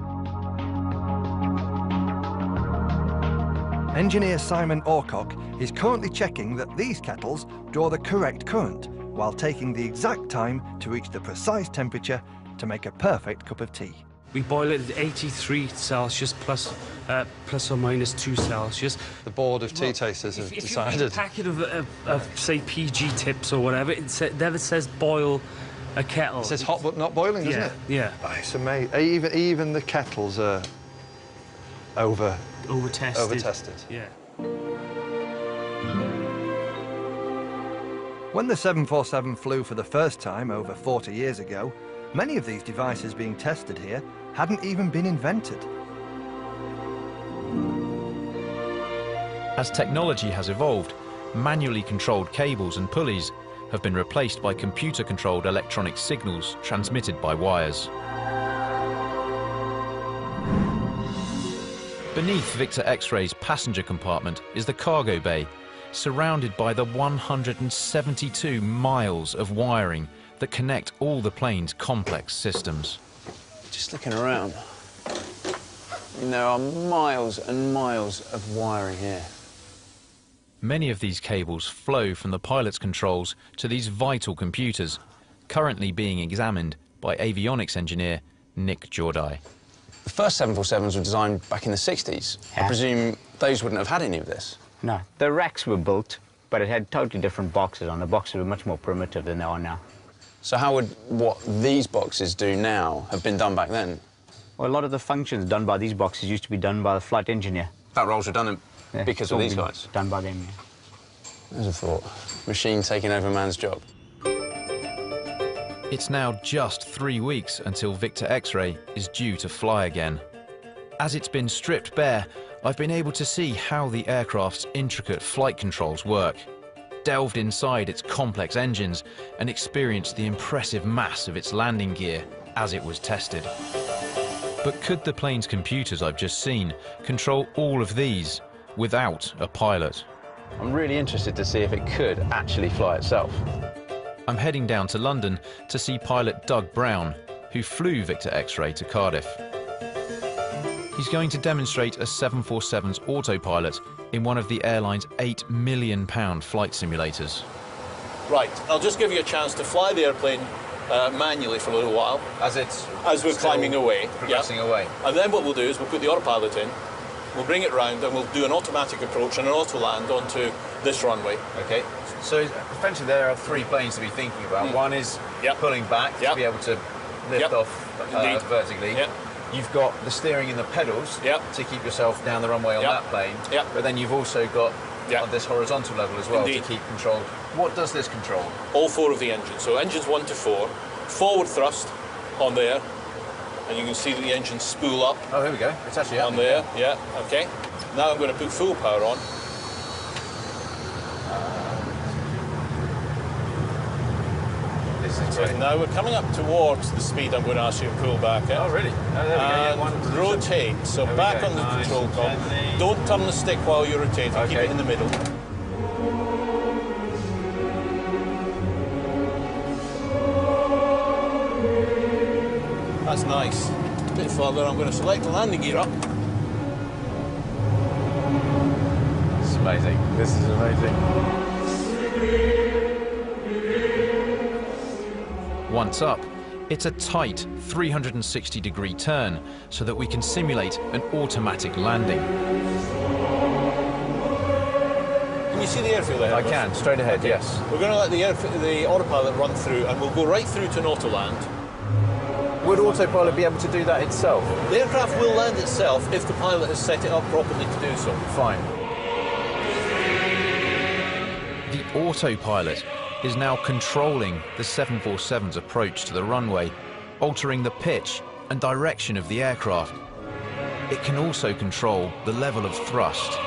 Engineer Simon Orcock is currently checking that these kettles draw the correct current while taking the exact time to reach the precise temperature to make a perfect cup of tea. We boil it at 83 Celsius plus or minus 2 Celsius. The board of tea tasters have decided. If you get a packet of say, PG tips or whatever, then it says boil a kettle. It says hot but not boiling, doesn't it? Yeah. Oh, it's amazing. Even the kettles are over-tested. Yeah. When the 747 flew for the first time over 40 years ago, Many of these devices being tested here hadn't even been invented. As technology has evolved, manually controlled cables and pulleys have been replaced by computer-controlled electronic signals transmitted by wires. Beneath Victor X-Ray's passenger compartment is the cargo bay, surrounded by the 172 miles of wiring that connect all the plane's complex systems. Just looking around, there are miles and miles of wiring here. Many of these cables flow from the pilot's controls to these vital computers, currently being examined by avionics engineer Nick Jordai. The first 747s were designed back in the 60s. I presume those wouldn't have had any of this? No, the racks were built, but it had totally different boxes on. The boxes were much more primitive than they are now. So how would what these boxes do now have been done back then? Well, a lot of the functions done by these boxes used to be done by the flight engineer. That role's redundant because of these guys? Done by them, yeah. As a thought. Machine taking over man's job. It's now just 3 weeks until Victor X-Ray is due to fly again. As it's been stripped bare, I've been able to see how the aircraft's intricate flight controls work, delved inside its complex engines and experienced the impressive mass of its landing gear as it was tested. But could the plane's computers I've just seen control all of these without a pilot? I'm really interested to see if it could actually fly itself. I'm heading down to London to see pilot Doug Brown, who flew Victor X-Ray to Cardiff. He's going to demonstrate a 747's autopilot in one of the airline's £8 million flight simulators. Right, I'll just give you a chance to fly the airplane manually for a little while. As we're climbing away. Progressing away. And then what we'll do is we'll put the autopilot in, we'll bring it round and we'll do an automatic approach and an auto land onto this runway. Okay, so essentially there are 3 planes to be thinking about. One is pulling back to be able to lift off vertically. You've got the steering and the pedals to keep yourself down the runway on that plane. But then you've also got on this horizontal level as well to keep control. What does this control? All 4 of the engines. So engines 1 to 4, forward thrust on there, and you can see that the engines spool up. Oh, here we go. It's actually on there. Yeah. Okay. Now I'm going to put full power on. Right, now we're coming up towards the speed I'm going to ask you to pull back at. Oh, really? Oh, there we go. And rotate. So back on the control column. Don't turn the stick while you're rotating. Keep it in the middle. That's nice. A bit further, I'm going to select the landing gear up. This is amazing. This is amazing. Once up, it's a tight 360-degree turn so that we can simulate an automatic landing. Can you see the airfield ahead? I can, straight ahead, yes. We're going to let the autopilot run through and we'll go right through to an auto land. Would autopilot be able to do that itself? The aircraft will land itself if the pilot has set it up properly to do so. Fine. The autopilot is now controlling the 747's approach to the runway, altering the pitch and direction of the aircraft. It can also control the level of thrust.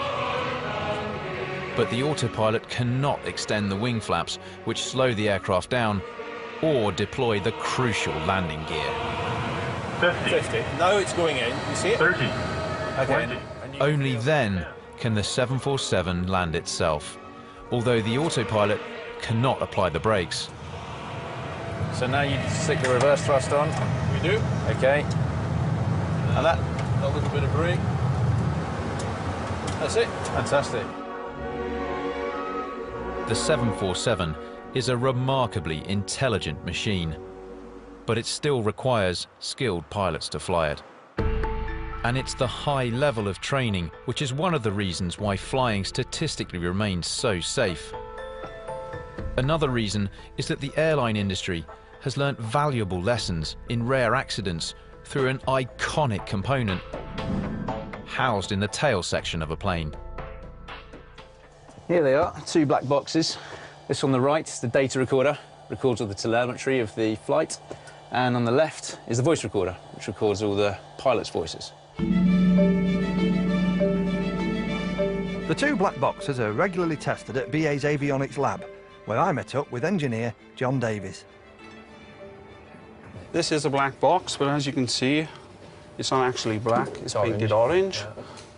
But the autopilot cannot extend the wing flaps, which slow the aircraft down, or deploy the crucial landing gear. 50. Now it's going in. You see it? 30. Okay. Only then can the 747 land itself, although the autopilot cannot apply the brakes. So now you stick the reverse thrust on? We do. Okay. And that? A little bit of brake. That's it. Fantastic. The 747 is a remarkably intelligent machine, but it still requires skilled pilots to fly it. And it's the high level of training which is one of the reasons why flying statistically remains so safe. Another reason is that the airline industry has learnt valuable lessons in rare accidents through an iconic component housed in the tail section of a plane. Here they are, 2 black boxes. This on the right is the data recorder, records all the telemetry of the flight. And on the left is the voice recorder, which records all the pilots' voices. The two black boxes are regularly tested at BA's avionics lab, where I met up with engineer John Davies. This is a black box, but as you can see, it's not actually black, it's painted orange.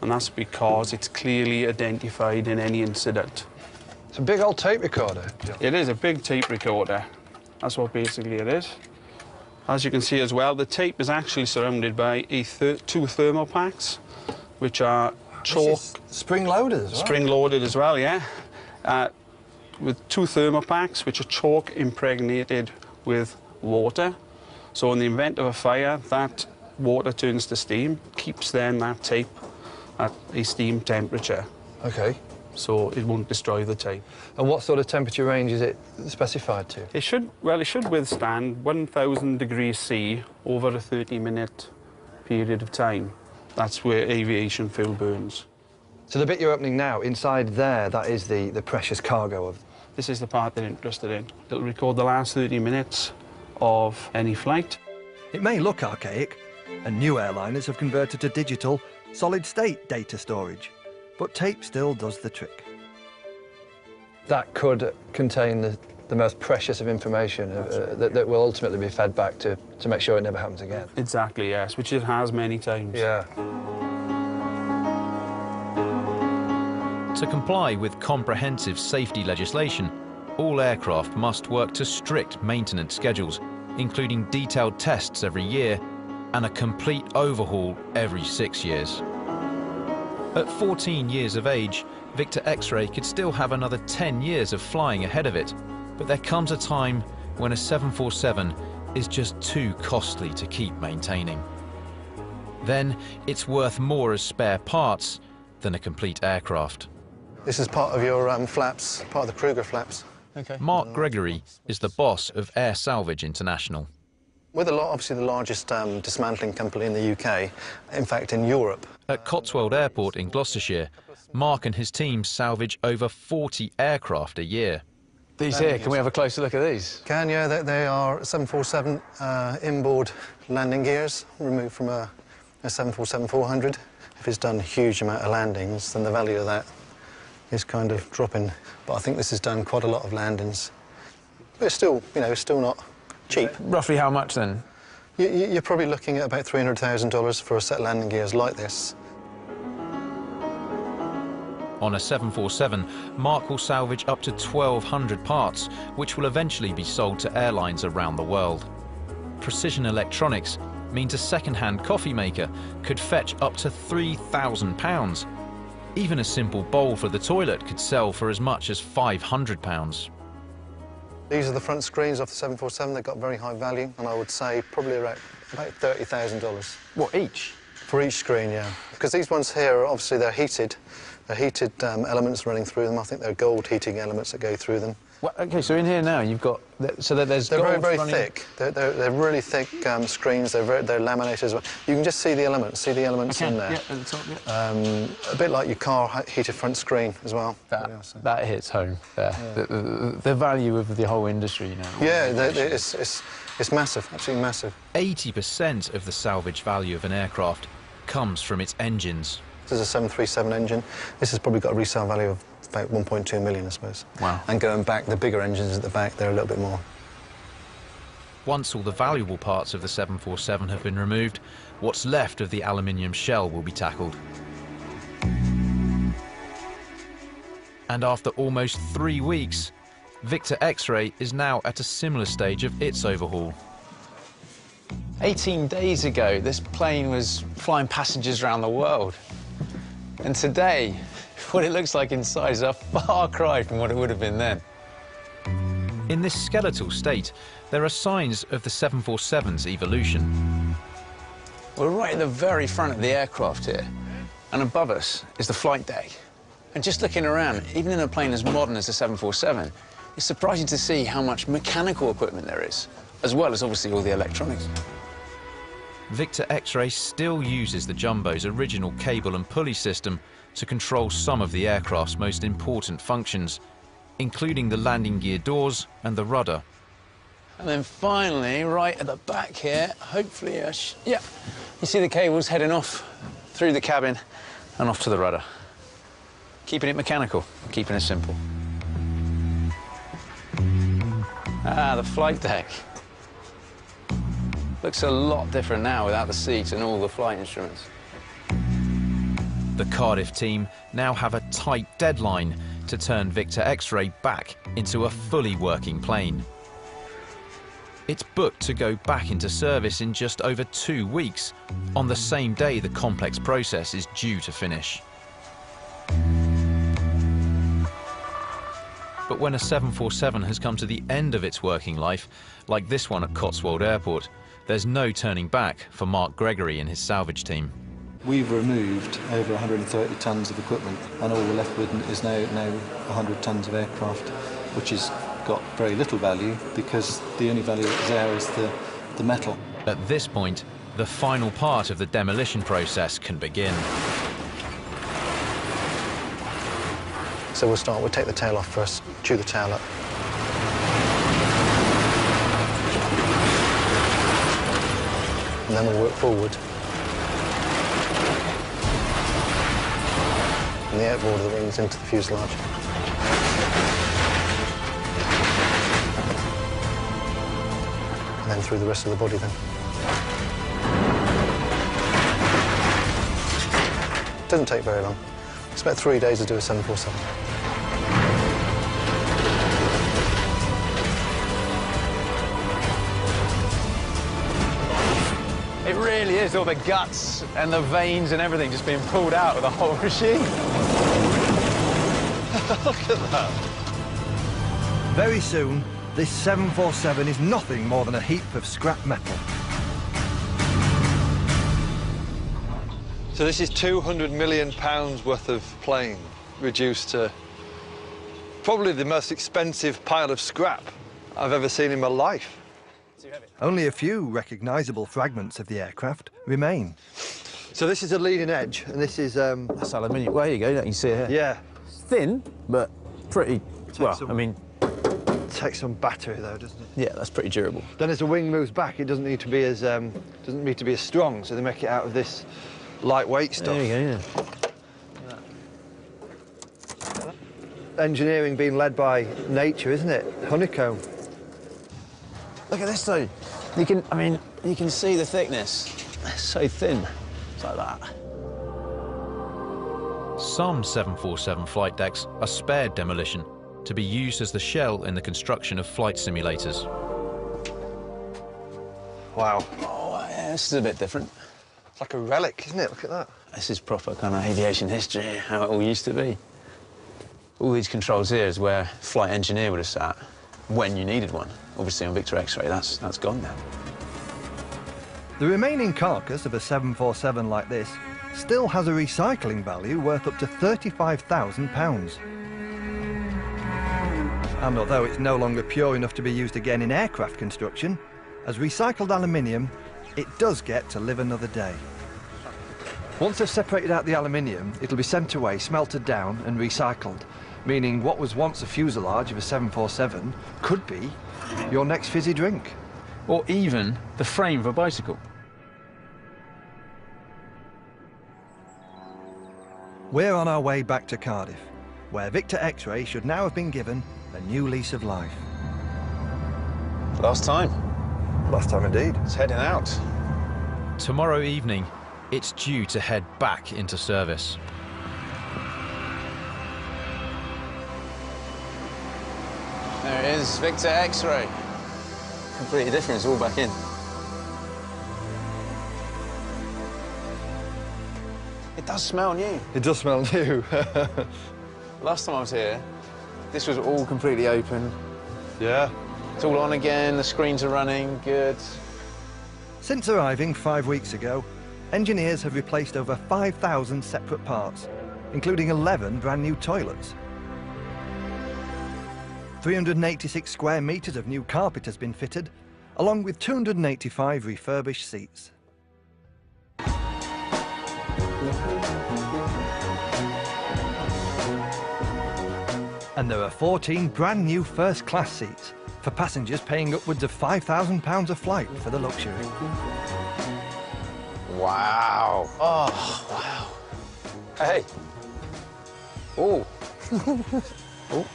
And that's because it's clearly identified in any incident. It's a big old tape recorder. It is a big tape recorder. That's what basically it is. As you can see as well, the tape is actually surrounded by two thermal packs, which are chalk. Spring-loaded as well? Spring-loaded as well, yeah. With two thermal packs, which are chalk impregnated with water. So in the event of a fire, that water turns to steam, keeps then that tape at a steam temperature. OK. So it won't destroy the tape. And what sort of temperature range is it specified to? It should withstand 1,000 degrees C over a 30-minute period of time. That's where aviation fuel burns. So the bit you're opening now, inside there, that is the precious cargo of... This is the part they're interested in. It'll record the last 30 minutes of any flight. It may look archaic, and new airliners have converted to digital, solid-state data storage, but tape still does the trick. That could contain the most precious of information that will ultimately be fed back to make sure it never happens again. Exactly, yes, which it has many times. Yeah. To comply with comprehensive safety legislation, all aircraft must work to strict maintenance schedules, including detailed tests every year and a complete overhaul every 6 years. At 14 years of age, Victor X-Ray could still have another 10 years of flying ahead of it, but there comes a time when a 747 is just too costly to keep maintaining. Then it's worth more as spare parts than a complete aircraft. This is part of your flaps, part of the Kruger flaps. Okay. Mark Gregory is the boss of Air Salvage International. We're obviously the largest dismantling company in the UK, in fact in Europe. At Cotswold Airport in Gloucestershire, Mark and his team salvage over 40 aircraft a year. These here, can we have a closer look at these? Can, yeah, they are 747 inboard landing gears removed from a 747-400. If it's done a huge amount of landings, then the value of that is kind of dropping. But I think this has done quite a lot of landings. But it's still, it's still not cheap. Roughly how much then? You're probably looking at about $300,000 for a set of landing gears like this. On a 747, Mark will salvage up to 1,200 parts, which will eventually be sold to airlines around the world. Precision electronics means a second-hand coffee maker could fetch up to £3,000. Even a simple bowl for the toilet could sell for as much as £500. These are the front screens off the 747. They've got very high value, and I would say probably about $30,000. What, each? For each screen, yeah. Because these ones here, obviously, they're heated. They're heated elements running through them. I think they're gold heating elements that go through them. Well, OK, so in here now you've got... So that there's They're gold very running... thick. They're really thick screens. They're laminated as well. You can just see the elements. See the elements in there. Yeah, at the top, yeah. A bit like your car heated front screen as well. That hits home there. Yeah. The value of the whole industry now. Yeah, it's massive, absolutely massive. 80% of the salvage value of an aircraft comes from its engines. This is a 737 engine. This has probably got a resale value of about 1.2 million, I suppose. Wow. And going back, the bigger engines at the back, they're a little bit more. Once all the valuable parts of the 747 have been removed, what's left of the aluminium shell will be tackled. And after almost 3 weeks, Victor X-Ray is now at a similar stage of its overhaul. 18 days ago, this plane was flying passengers around the world. And today, what it looks like inside is a far cry from what it would have been then. In this skeletal state, there are signs of the 747's evolution. We're right at the very front of the aircraft here, and above us is the flight deck. And just looking around, even in a plane as modern as the 747, it's surprising to see how much mechanical equipment there is, as well as obviously all the electronics. Victor X-Ray still uses the Jumbo's original cable and pulley system to control some of the aircraft's most important functions, including the landing gear doors and the rudder. And then finally, right at the back here, hopefully, yeah, you see the cables heading off through the cabin and off to the rudder. Keeping it mechanical, keeping it simple. Ah, the flight deck. Looks a lot different now without the seats and all the flight instruments. The Cardiff team now have a tight deadline to turn Victor X-Ray back into a fully working plane. It's booked to go back into service in just over 2 weeks, on the same day the complex process is due to finish. But when a 747 has come to the end of its working life, like this one at Cotswold Airport, there's no turning back for Mark Gregory and his salvage team. We've removed over 130 tonnes of equipment, and all we're left with is now 100 tonnes of aircraft, which has got very little value because the only value that's there is the metal. At this point, the final part of the demolition process can begin. So we'll take the tail off first, chew the tail up. And then we'll work forward. And the outboard of the wings into the fuselage. And then through the rest of the body then. It doesn't take very long. It's about 3 days to do a 747. It really is all the guts and the veins and everything just being pulled out of the whole machine. Look at that. Very soon, this 747 is nothing more than a heap of scrap metal. So this is £200 million worth of plane reduced to probably the most expensive pile of scrap I've ever seen in my life. Only a few recognisable fragments of the aircraft remain. So this is a leading edge, and this is... That's aluminium. Well, here you go, you can see it here. Yeah. It's thin, but pretty... I mean... Takes some battery, though, doesn't it? Yeah, that's pretty durable. Then as the wing moves back, it doesn't need to be as strong, so they make it out of this lightweight stuff. There you go, yeah. Engineering being led by nature, isn't it? Honeycomb. Look at this, though. You can see the thickness. It's so thin. It's like that. Some 747 flight decks are spared demolition to be used as the shell in the construction of flight simulators. Wow. Oh, yeah, this is a bit different. It's like a relic, isn't it? Look at that. This is proper kind of aviation history, how it all used to be. All these controls here is where flight engineer would have sat when you needed one. Obviously, on Victor X-Ray, that's gone now. The remaining carcass of a 747 like this still has a recycling value worth up to £35,000. And although it's no longer pure enough to be used again in aircraft construction, as recycled aluminium, it does get to live another day. Once they've separated out the aluminium, it'll be sent away, smelted down and recycled, meaning what was once a fuselage of a 747 could be your next fizzy drink. Or even the frame of a bicycle. We're on our way back to Cardiff, where Victor X-Ray should now have been given a new lease of life. Last time. Last time indeed. It's heading out. Tomorrow evening, it's due to head back into service. There it is, Victor X-Ray. Completely different, it's all back in. It does smell new. It does smell new. Last time I was here, this was all completely open. Yeah. It's all on again, the screens are running, good. Since arriving 5 weeks ago, engineers have replaced over 5,000 separate parts, including 11 brand new toilets. 386 square metres of new carpet has been fitted, along with 285 refurbished seats. And there are 14 brand new first-class seats, for passengers paying upwards of £5,000 a flight for the luxury. Wow. Oh, wow. Hey. Oh. Oh.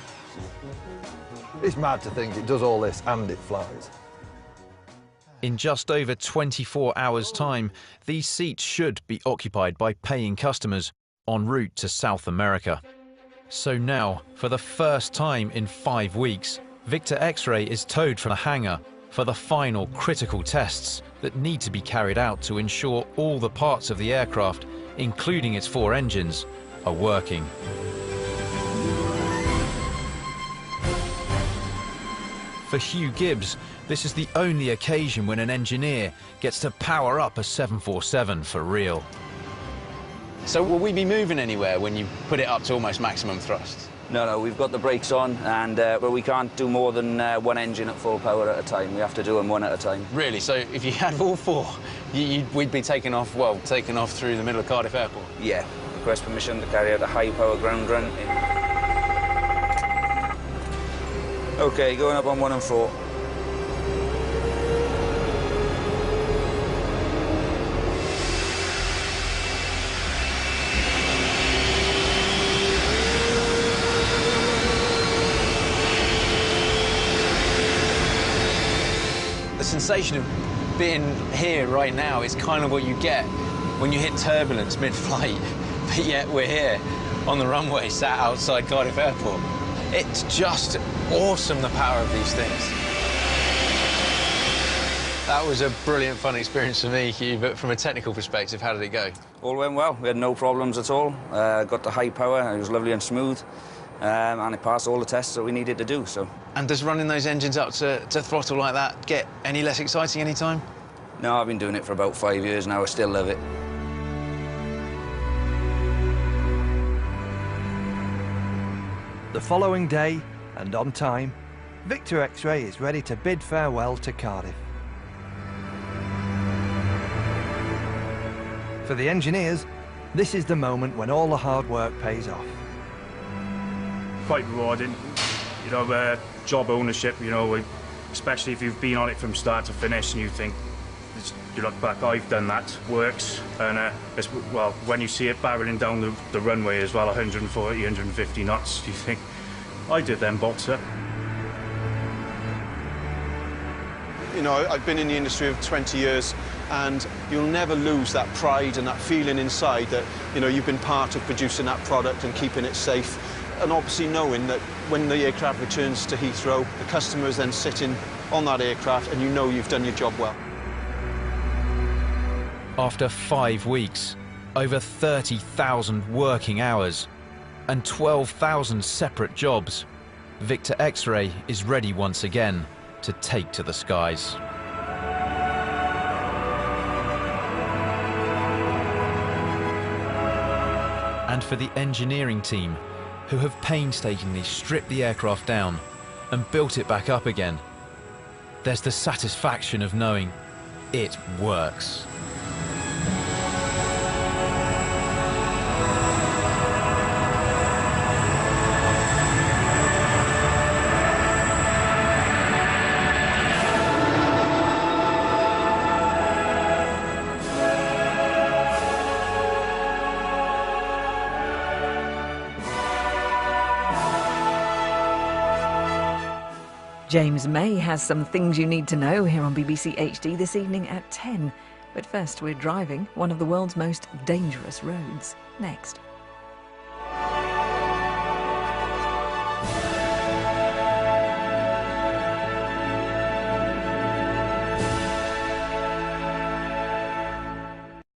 It's mad to think it does all this and it flies. In just over 24 hours' time, these seats should be occupied by paying customers en route to South America. So now, for the first time in 5 weeks, Victor X-Ray is towed from the hangar for the final critical tests that need to be carried out to ensure all the parts of the aircraft, including its 4 engines, are working. For Hugh Gibbs, this is the only occasion when an engineer gets to power up a 747 for real. So will we be moving anywhere when you put it up to almost maximum thrust? No, we've got the brakes on, and but we can't do more than one engine at full power at a time. We have to do them one at a time. Really? So if you had all 4, we'd be taking off through the middle of Cardiff Airport? Yeah. Request permission to carry out a high-power ground run. OK, going up on 1 and 4. The sensation of being here right now is kind of what you get when you hit turbulence mid-flight, but yet we're here on the runway, sat outside Cardiff Airport. It's just awesome, the power of these things. That was a brilliant, fun experience for me, Hugh, but from a technical perspective, how did it go? All went well. We had no problems at all. Got the high power, it was lovely and smooth, and it passed all the tests that we needed to do, so. And does running those engines up to throttle like that get any less exciting any time? No, I've been doing it for about 5 years now. I still love it. The following day, and on time, Victor X-Ray is ready to bid farewell to Cardiff. For the engineers, this is the moment when all the hard work pays off. Quite rewarding, you know, job ownership, you know, especially if you've been on it from start to finish and you think, you look back, I've done that, works, and well, when you see it barreling down the runway as well, 140, 150 knots, you think, I did them, boxer. You know, I've been in the industry for 20 years, and you'll never lose that pride and that feeling inside that, you know, you've been part of producing that product and keeping it safe. And obviously knowing that when the aircraft returns to Heathrow, the customer is then sitting on that aircraft and you know you've done your job well. After 5 weeks, over 30,000 working hours, and 12,000 separate jobs, Victor X-Ray is ready once again to take to the skies. And for the engineering team, who have painstakingly stripped the aircraft down and built it back up again, there's the satisfaction of knowing it works. James May has some things you need to know here on BBC HD this evening at 10. But first, we're driving one of the world's most dangerous roads. Next.